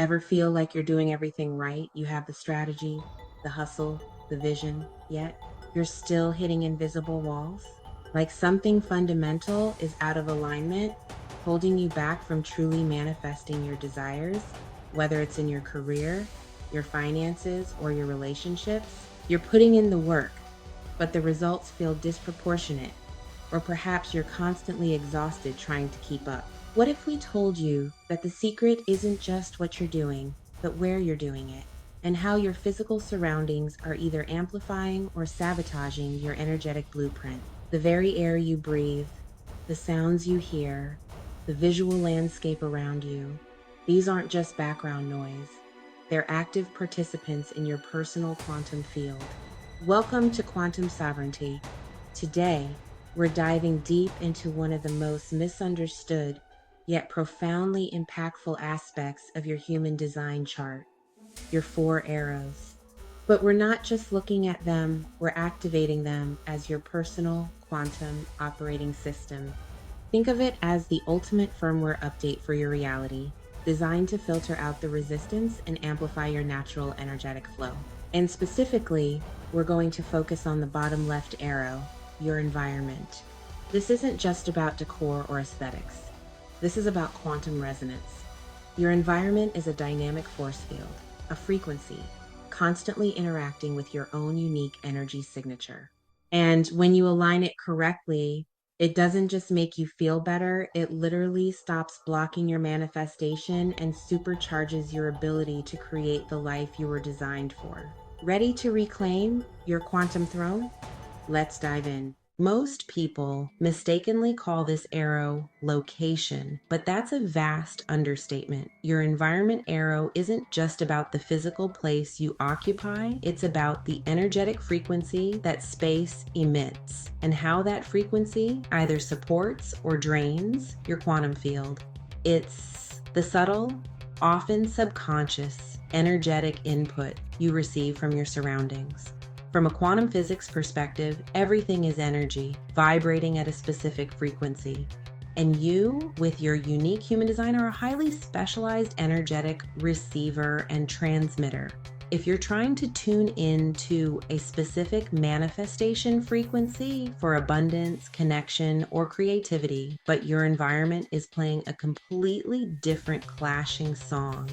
Ever feel like you're doing everything right? You have the strategy, the hustle, the vision, yet you're still hitting invisible walls? Like something fundamental is out of alignment, holding you back from truly manifesting your desires, whether it's in your career, your finances, or your relationships. You're putting in the work, but the results feel disproportionate, or perhaps you're constantly exhausted trying to keep up. What if we told you that the secret isn't just what you're doing, but where you're doing it, and how your physical surroundings are either amplifying or sabotaging your energetic blueprint? The very air you breathe, the sounds you hear, the visual landscape around you, these aren't just background noise. They're active participants in your personal quantum field. Welcome to Quantum Sovereignty. Today, we're diving deep into one of the most misunderstood yet profoundly impactful aspects of your human design chart, your four arrows. But we're not just looking at them, we're activating them as your personal quantum operating system. Think of it as the ultimate firmware update for your reality, designed to filter out the resistance and amplify your natural energetic flow. And specifically, we're going to focus on the bottom left arrow, your environment. This isn't just about decor or aesthetics. This is about quantum resonance. Your environment is a dynamic force field, a frequency, constantly interacting with your own unique energy signature. And when you align it correctly, it doesn't just make you feel better, it literally stops blocking your manifestation and supercharges your ability to create the life you were designed for. Ready to reclaim your quantum throne? Let's dive in. Most people mistakenly call this arrow location, but that's a vast understatement. Your environment arrow isn't just about the physical place you occupy, it's about the energetic frequency that space emits and how that frequency either supports or drains your quantum field. It's the subtle, often subconscious, energetic input you receive from your surroundings. From a quantum physics perspective, everything is energy, vibrating at a specific frequency. And you, with your unique human design, are a highly specialized energetic receiver and transmitter. If you're trying to tune into a specific manifestation frequency for abundance, connection, or creativity, but your environment is playing a completely different clashing song,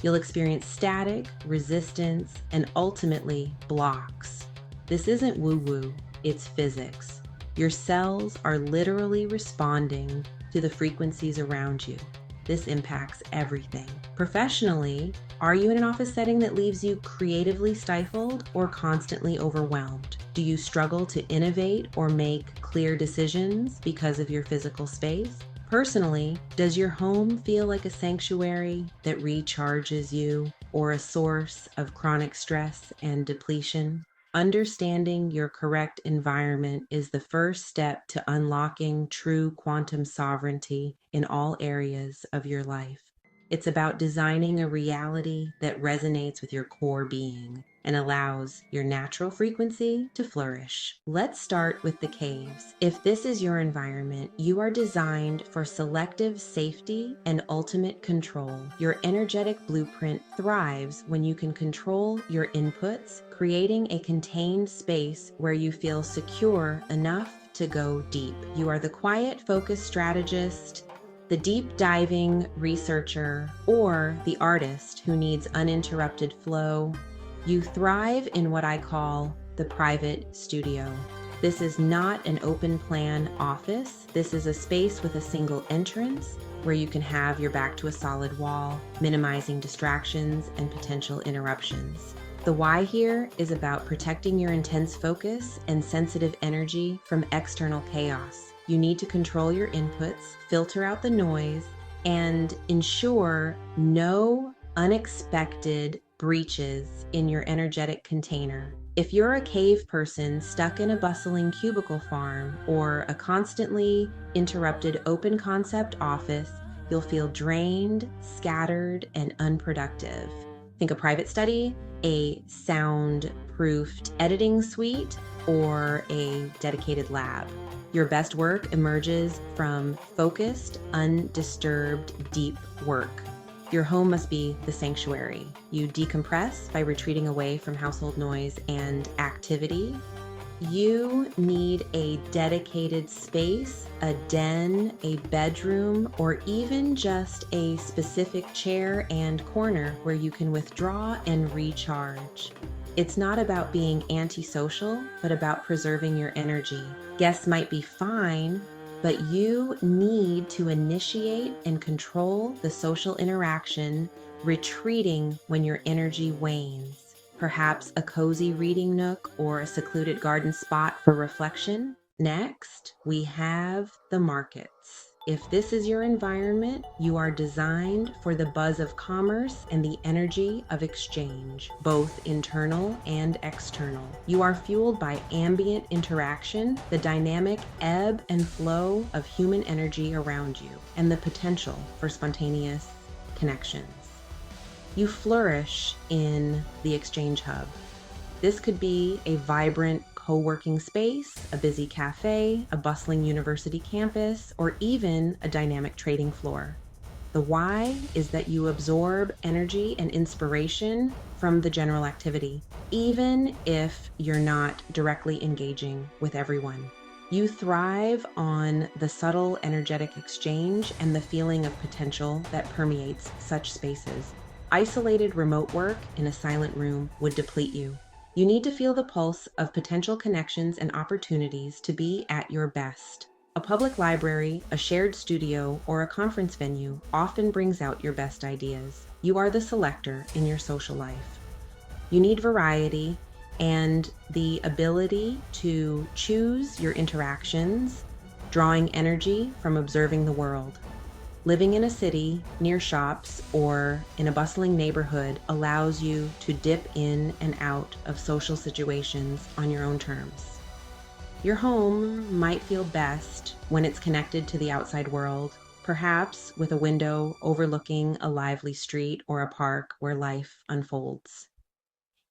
you'll experience static, resistance, and ultimately blocks. This isn't woo-woo, it's physics. Your cells are literally responding to the frequencies around you. This impacts everything. Professionally, are you in an office setting that leaves you creatively stifled or constantly overwhelmed? Do you struggle to innovate or make clear decisions because of your physical space? Personally, does your home feel like a sanctuary that recharges you or a source of chronic stress and depletion? Understanding your correct environment is the first step to unlocking true quantum sovereignty in all areas of your life. It's about designing a reality that resonates with your core being and allows your natural frequency to flourish. Let's start with the caves. If this is your environment, you are designed for selective safety and ultimate control. Your energetic blueprint thrives when you can control your inputs, creating a contained space where you feel secure enough to go deep. You are the quiet, focused strategist, the deep diving researcher, or the artist who needs uninterrupted flow. You thrive in what I call the private studio. This is not an open plan office. This is a space with a single entrance where you can have your back to a solid wall, minimizing distractions and potential interruptions. The why here is about protecting your intense focus and sensitive energy from external chaos. You need to control your inputs, filter out the noise, and ensure no unexpected breaches in your energetic container. If you're a cave person stuck in a bustling cubicle farm or a constantly interrupted open concept office, you'll feel drained, scattered, and unproductive. Think a private study, a soundproofed editing suite, or a dedicated lab. Your best work emerges from focused, undisturbed, deep work. Your home must be the sanctuary. You decompress by retreating away from household noise and activity. You need a dedicated space, a den, a bedroom, or even just a specific chair and corner where you can withdraw and recharge. It's not about being antisocial, but about preserving your energy. Guests might be fine, but you need to initiate and control the social interaction, retreating when your energy wanes. Perhaps a cozy reading nook or a secluded garden spot for reflection. Next, we have the markets. If this is your environment, you are designed for the buzz of commerce and the energy of exchange, both internal and external. You are fueled by ambient interaction, the dynamic ebb and flow of human energy around you, and the potential for spontaneous connections. You flourish in the exchange hub. This could be a vibrant co-working space, a busy cafe, a bustling university campus, or even a dynamic trading floor. The why is that you absorb energy and inspiration from the general activity, even if you're not directly engaging with everyone. You thrive on the subtle energetic exchange and the feeling of potential that permeates such spaces. Isolated remote work in a silent room would deplete you. You need to feel the pulse of potential connections and opportunities to be at your best. A public library, a shared studio, or a conference venue often brings out your best ideas. You are the selector in your social life. You need variety and the ability to choose your interactions, drawing energy from observing the world. Living in a city, near shops, or in a bustling neighborhood allows you to dip in and out of social situations on your own terms. Your home might feel best when it's connected to the outside world, perhaps with a window overlooking a lively street or a park where life unfolds.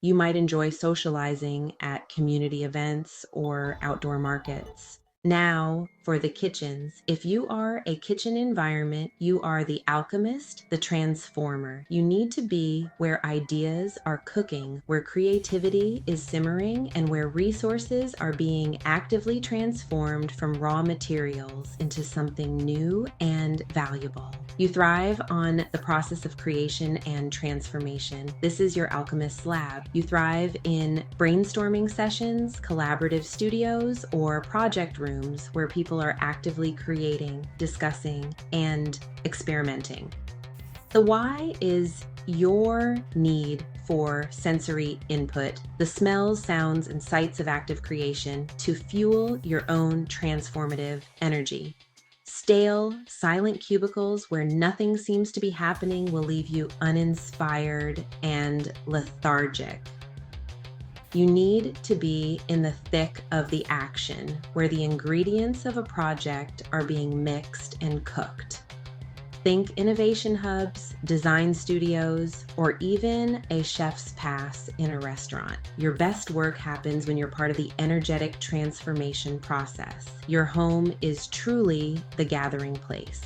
You might enjoy socializing at community events or outdoor markets. Now, for the kitchens. If you are a kitchen environment, you are the alchemist, the transformer. You need to be where ideas are cooking, where creativity is simmering, and where resources are being actively transformed from raw materials into something new and valuable. You thrive on the process of creation and transformation. This is your alchemist's lab. You thrive in brainstorming sessions, collaborative studios, or project rooms where people are actively creating, discussing, and experimenting. The why is your need for sensory input, the smells, sounds, and sights of active creation to fuel your own transformative energy. Stale, silent cubicles where nothing seems to be happening will leave you uninspired and lethargic. You need to be in the thick of the action, where the ingredients of a project are being mixed and cooked. Think innovation hubs, design studios, or even a chef's pass in a restaurant. Your best work happens when you're part of the energetic transformation process. Your home is truly the gathering place.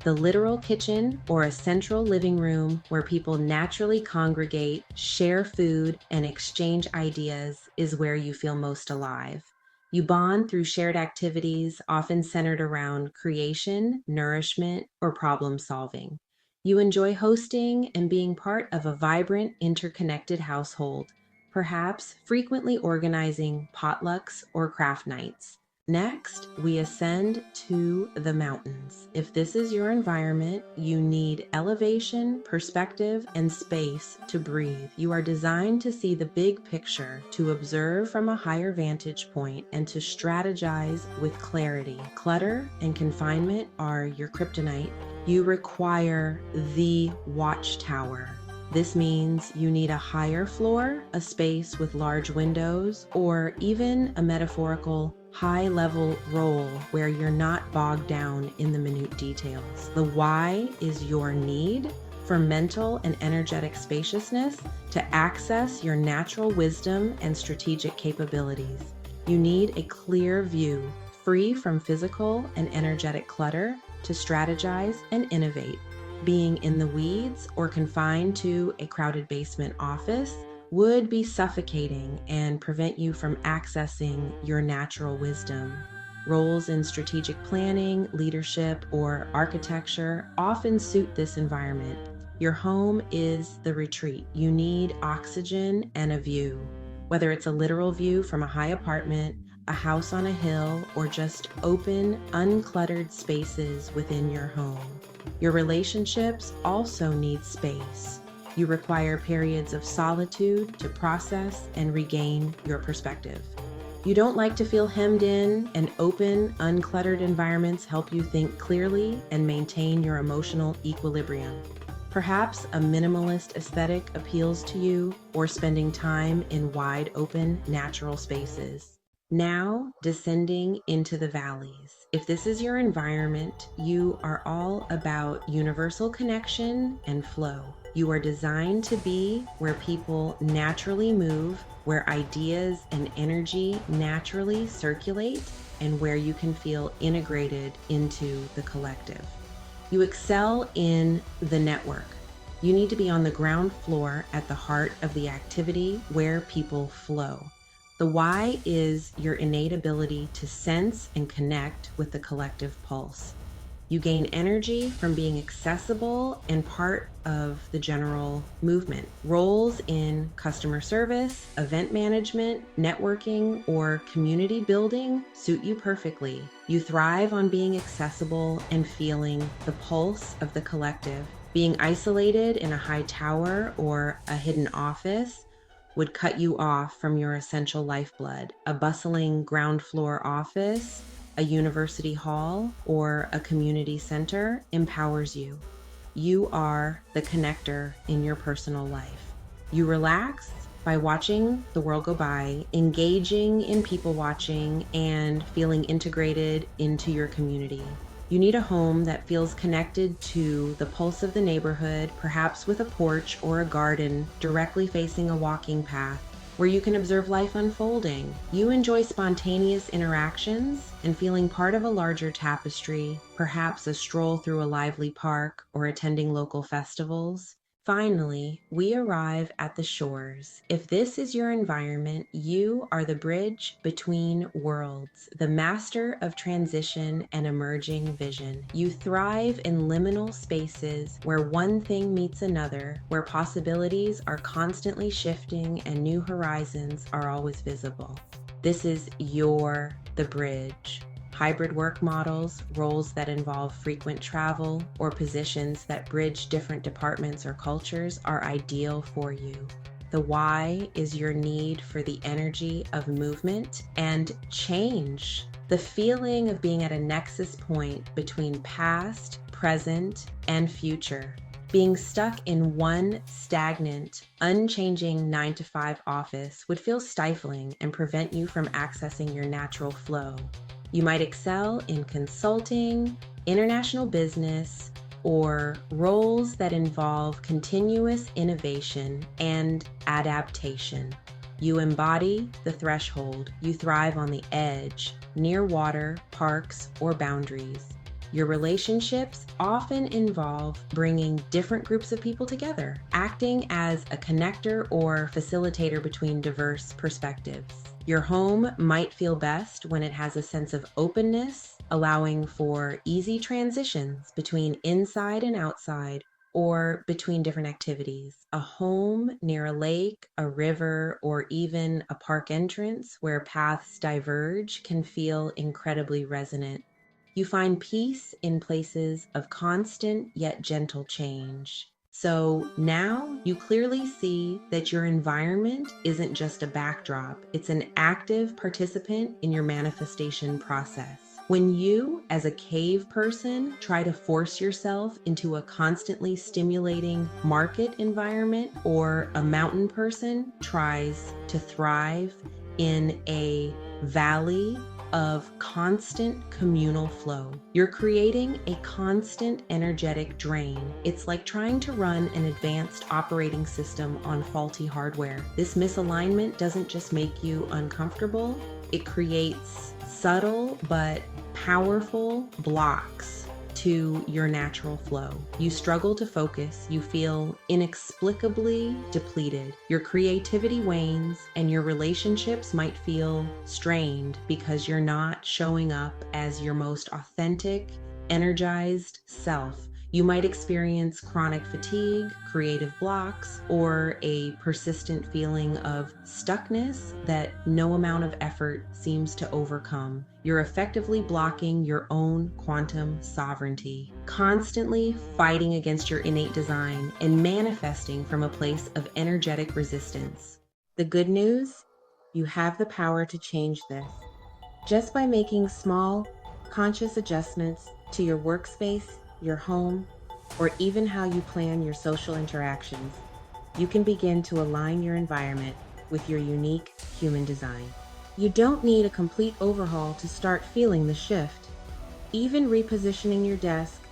The literal kitchen or a central living room where people naturally congregate, share food, and exchange ideas is where you feel most alive. You bond through shared activities, often centered around creation, nourishment, or problem solving. You enjoy hosting and being part of a vibrant, interconnected household, perhaps frequently organizing potlucks or craft nights. Next, we ascend to the mountains. If this is your environment, you need elevation, perspective, and space to breathe. You are designed to see the big picture, to observe from a higher vantage point, and to strategize with clarity. Clutter and confinement are your kryptonite. You require the watchtower. This means you need a higher floor, a space with large windows, or even a metaphorical high-level role where you're not bogged down in the minute details. The why is your need for mental and energetic spaciousness to access your natural wisdom and strategic capabilities. You need a clear view, free from physical and energetic clutter, to strategize and innovate. Being in the weeds or confined to a crowded basement office would be suffocating and prevent you from accessing your natural wisdom. Roles in strategic planning, leadership, or architecture often suit this environment. Your home is the retreat. You need oxygen and a view. Whether it's a literal view from a high apartment, a house on a hill, or just open, uncluttered spaces within your home. Your relationships also need space. You require periods of solitude to process and regain your perspective. You don't like to feel hemmed in, and open, uncluttered environments help you think clearly and maintain your emotional equilibrium. Perhaps a minimalist aesthetic appeals to you, or spending time in wide open, natural spaces. Now, descending into the valleys. If this is your environment, you are all about universal connection and flow. You are designed to be where people naturally move, where ideas and energy naturally circulate, and where you can feel integrated into the collective. You excel in the network. You need to be on the ground floor at the heart of the activity where people flow. The why is your innate ability to sense and connect with the collective pulse. You gain energy from being accessible and part of the general movement. Roles in customer service, event management, networking, or community building suit you perfectly. You thrive on being accessible and feeling the pulse of the collective. Being isolated in a high tower or a hidden office would cut you off from your essential lifeblood. A bustling ground floor office, a university hall, or a community center empowers you. You are the connector in your personal life. You relax by watching the world go by, engaging in people watching, and feeling integrated into your community. You need a home that feels connected to the pulse of the neighborhood, perhaps with a porch or a garden directly facing a walking path where you can observe life unfolding. You enjoy spontaneous interactions and feeling part of a larger tapestry, perhaps a stroll through a lively park or attending local festivals. Finally, we arrive at the shores. If this is your environment, you are the bridge between worlds, the master of transition and emerging vision. You thrive in liminal spaces where one thing meets another, where possibilities are constantly shifting and new horizons are always visible. This is the bridge. Hybrid work models, roles that involve frequent travel, or positions that bridge different departments or cultures are ideal for you. The why is your need for the energy of movement and change. The feeling of being at a nexus point between past, present, and future. Being stuck in one stagnant, unchanging 9-to-5 office would feel stifling and prevent you from accessing your natural flow. You might excel in consulting, international business, or roles that involve continuous innovation and adaptation. You embody the threshold. You thrive on the edge, near water, parks, or boundaries. Your relationships often involve bringing different groups of people together, acting as a connector or facilitator between diverse perspectives. Your home might feel best when it has a sense of openness, allowing for easy transitions between inside and outside, or between different activities. A home near a lake, a river, or even a park entrance where paths diverge can feel incredibly resonant. You find peace in places of constant yet gentle change. So now you clearly see that your environment isn't just a backdrop, it's an active participant in your manifestation process. When you, as a cave person, try to force yourself into a constantly stimulating market environment, or a mountain person tries to thrive in a valley of constant communal flow, you're creating a constant energetic drain. It's like trying to run an advanced operating system on faulty hardware. This misalignment doesn't just make you uncomfortable, it creates subtle but powerful blocks to your natural flow. You struggle to focus, you feel inexplicably depleted. Your creativity wanes, and your relationships might feel strained because you're not showing up as your most authentic, energized self. You might experience chronic fatigue, creative blocks, or a persistent feeling of stuckness that no amount of effort seems to overcome. You're effectively blocking your own quantum sovereignty, constantly fighting against your innate design and manifesting from a place of energetic resistance. The good news? You have the power to change this. Just by making small, conscious adjustments to your workspace, your home, or even how you plan your social interactions, you can begin to align your environment with your unique human design. You don't need a complete overhaul to start feeling the shift. Even repositioning your desk,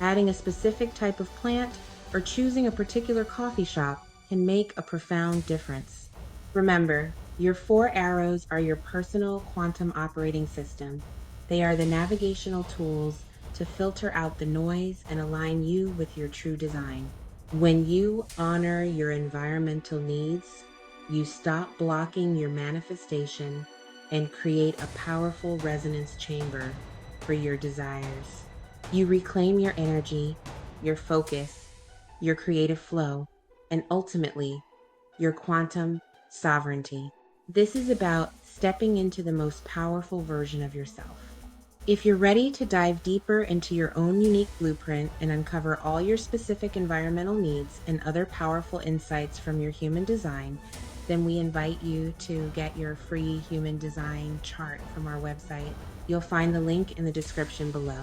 adding a specific type of plant, or choosing a particular coffee shop can make a profound difference. Remember, your 4 arrows are your personal quantum operating system. They are the navigational tools to filter out the noise and align you with your true design. When you honor your environmental needs, you stop blocking your manifestation and create a powerful resonance chamber for your desires. You reclaim your energy, your focus, your creative flow, and ultimately, your quantum sovereignty. This is about stepping into the most powerful version of yourself. If you're ready to dive deeper into your own unique blueprint and uncover all your specific environmental needs and other powerful insights from your human design, then we invite you to get your free human design chart from our website. You'll find the link in the description below.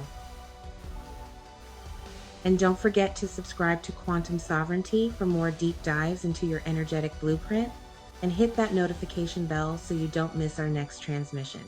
And don't forget to subscribe to Quantum Sovereignty for more deep dives into your energetic blueprint, and hit that notification bell so you don't miss our next transmission.